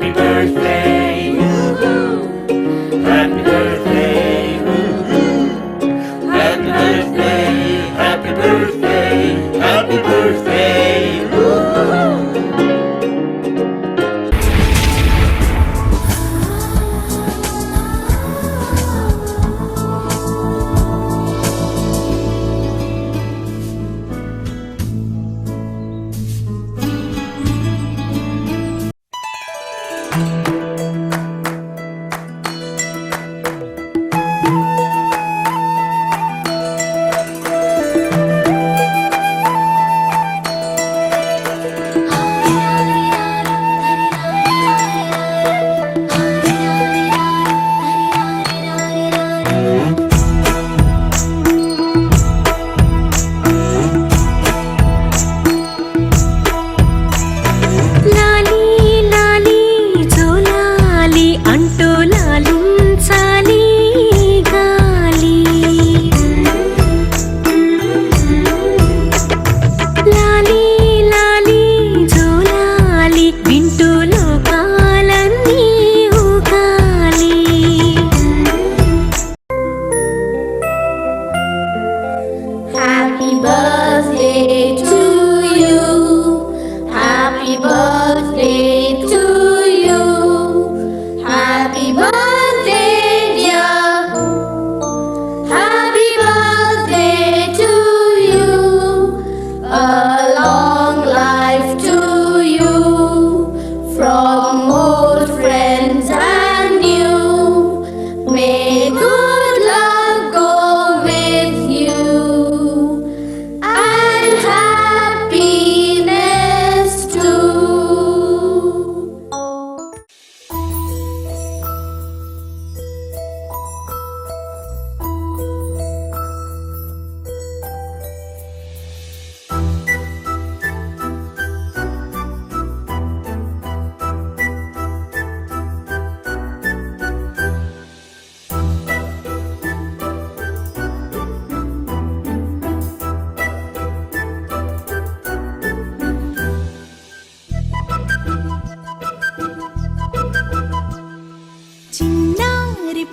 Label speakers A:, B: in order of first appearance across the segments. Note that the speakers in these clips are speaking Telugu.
A: Happy birthday, woo-hoo. Happy birthday, woo-hoo. Happy birthday, happy birthday, happy birthday, woo-hoo.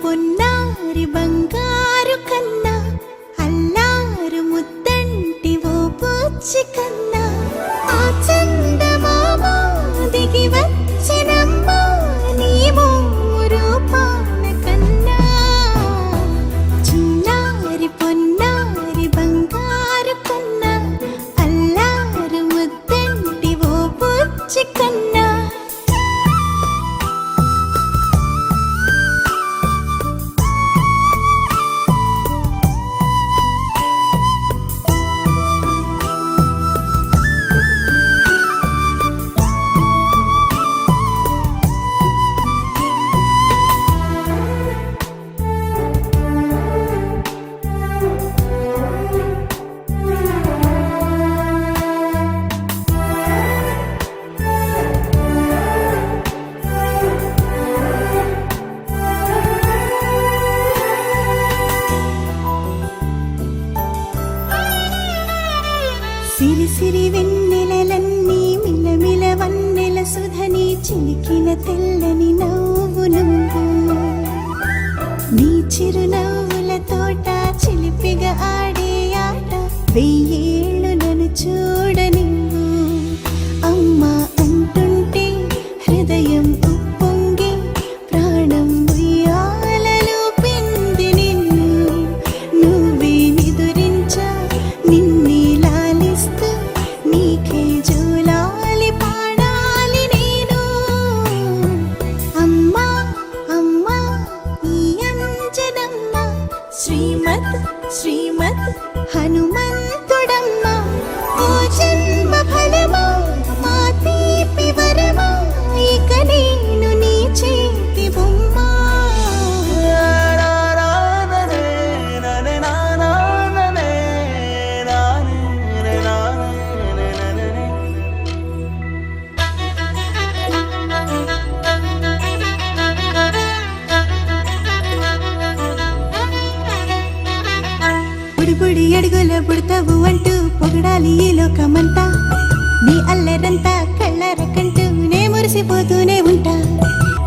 B: పొన్నారి బంగారు కన్నా అల్లారు ముద్దంటి ఓ బుచ్చి కన్నా ఆ చందమామ దిగి వచ్చినమ్మా నీ రూపాన కన్నా చిన్నారి పొన్నారి బంగారు కన్నా అల్లారు ముద్దంటి ఓ బుచ్చి కన్నా సిరి సిరి వెన్నెలలన్నీ మిలమిల వన్నెల సుధని చిలికిన తెల్లని నవ్వు నువ్వు నీ చిరునవ్వుల తోట చిలిపిగా ఆడే ఆట వెయ్యేళ్ళు నన్ను చూడనివ్వు అమ్మా అంటుంటే హృదయం ఉప్పొంగి ప్రాణం ఉయ్యాలలో పిండి నిన్ను నువ్వే నిదురించా నిన్నే నీకే జోలాలి పాడాలి నేను అమ్మా అమ్మా ఈ అంజనమ్మ శ్రీమత్ శ్రీమత్ హనుమంతుడమ్మ ఓ జన్మ ఫలమా మా తీపి వరమా ఇక నేను నీ చేతి బొమ్మ బుడి బుడి అడుగుల పుడతావు అంటూ పొగడాలి ఈ లోకమంతా నీ అల్లరంతా కళ్ళారకంటూ నే మురిసిపోతూనే ఉంటా.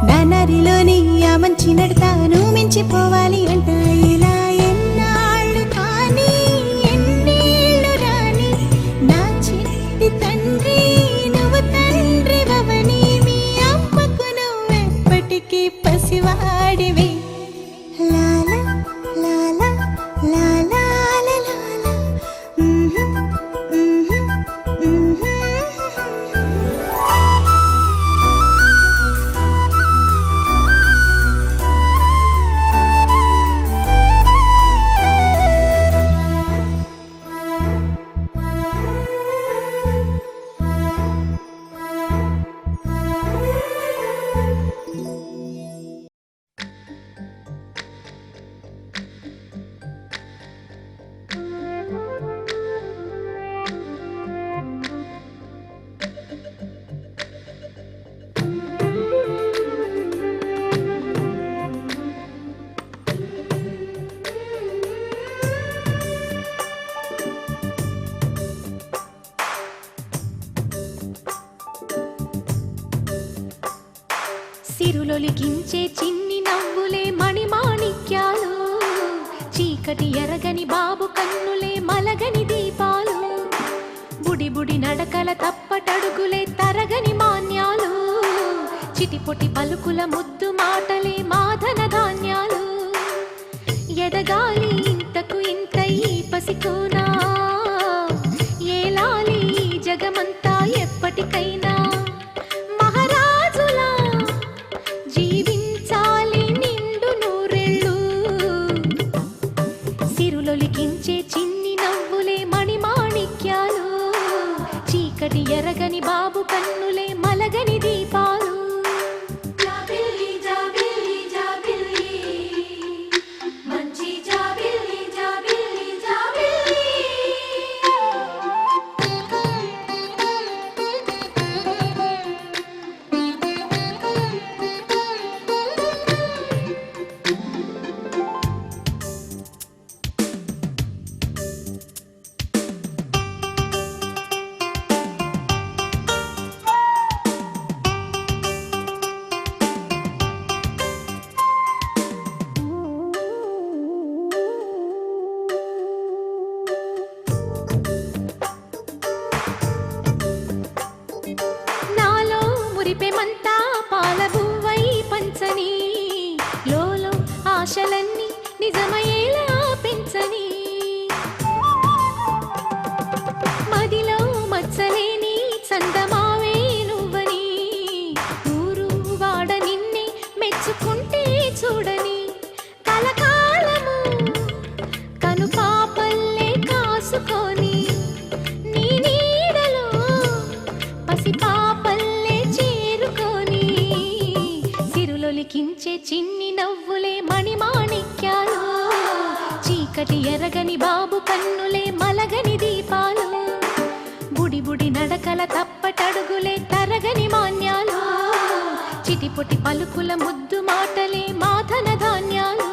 B: నా నరిలోని ఆ మంచి నడతాను మించిపోవాలి అంట. ఇలా ఎన్నాళ్ళు కానీ ఎన్నేళ్ళు రాని నా చిట్టి తండ్రి నువ్వు తండ్రి వవని. మీ అమ్మకు నువ్వెప్పటికీ పసివాడివే. లాలా లాలా లాలా లాలా.
C: సిరులొలికించే చిన్ని నవ్వులే మణిమాణిక్యాలు, చీకటి ఎరగని బాబు కన్నులే మలగని దీపాలు, బుడి బుడి నడకల తప్పటడుగులే తరగని మాన్యాలు, చిటిపొటి పలుకుల ముద్దు మాటలే మాధన ధాన్యాలు. ఎదగాలి ఇంతకు ఇంత ఈ పసికోనా, ఏలాలి జగమంతా ఎప్పటికైనా. మహారాజులా జీవించాలి నిండు నూరెళ్ళు, సిరులొలికించే చిన్ని నవ్వులే మణిమాణిక్యాలు, చీకటి ఎరగని బాబు కన్నులే మలగని దీపాలు. మురిపెమంతా పాలబువ్వై పంచని, లోలో ఆశలన్నీ నిజమయ్యేలా పెంచని, మదిలో మచ్చలేని చందమావే నువ్వని, ఊరు వాడ నిన్నే మెచ్చుకుంటే చూడని, కలకాలము కను పాపల్లే కాసుకొని, నీ నీడలో పసిపాపల్లే చేరుకొని, సిరులొలికించే చిన్ని నవ్వులే మణిమాణిక్యాలు, చీకటి ఎరగని బాబు కన్నులే మలగని దీపాలు, బుడి బుడి నడకల తప్పటడుగులే తరగని మాన్యాలు, చిటిపొటి పలుకుల ముద్దు మాటలే మాధన ధాన్యాలు.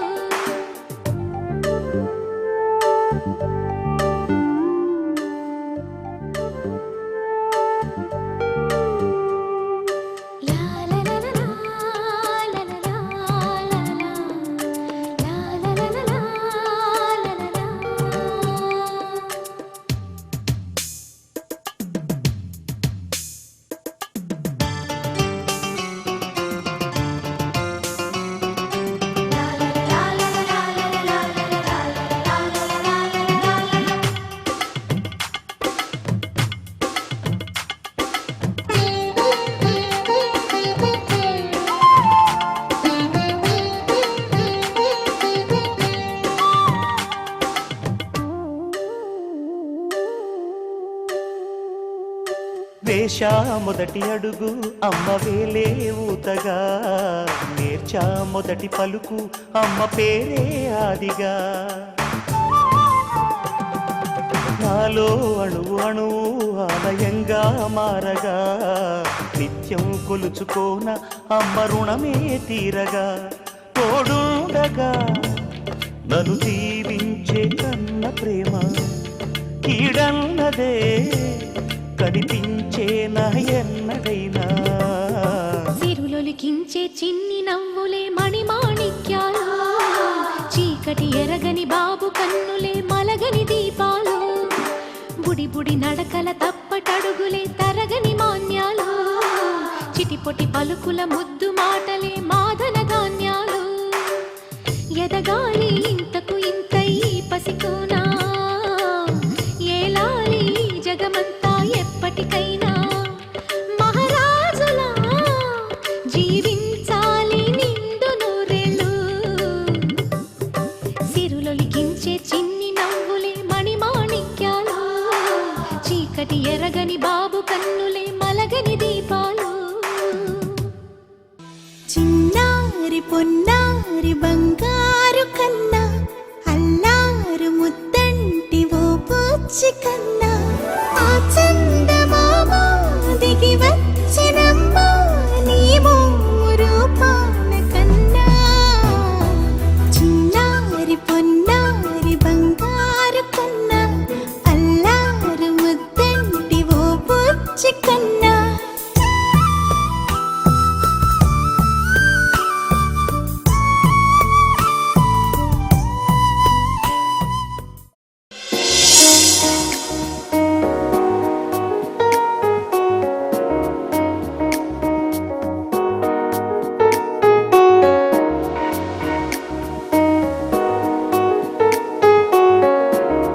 D: వేశా మొదటి అడుగు అమ్మ వేలే ఊతగా, నేర్చా మొదటి పలుకు అమ్మ పేరే ఆదిగా, నాలో అణువు అణువు ఆలయంగా మారగా, నిత్యం కొలుచుకోన అమ్మ రుణమే తీరగా, తోడుండగా నన్ను దీవించే కన్న ప్రేమ కీడన్నదే కనిపించేనా ఎన్నడైనా
C: సిరులొలికించే చిన్ని నవ్వులే మణిమాణిక్యాలు చీకటి ఎరగని బాబు కన్నులే మలగని దీపాలు బుడి బుడి నడకల తప్పటడుగులే తరగని మాన్యాలు చిటిపొటి పలుకుల ముద్దు మాటలే మాదన ధాన్యాలు ఎదగాలి ఇంతకు ఇంత ఈ పసికోనా ఏలాలి జగమంతా ఎప్పటికైనా మహారాజులా జీవించాలి నిండు నూరేళ్ళు సిరులొలికించే చిన్ని నవ్వులే మణిమాణిక్యాలు చీకటి ఎరగని బాబు కన్నులే మలగని దీపాలు
B: చిన్నారి పొన్నారి బంగారు కన్నా అల్లారు ముద్దంటి ఓ పూచి కన్నా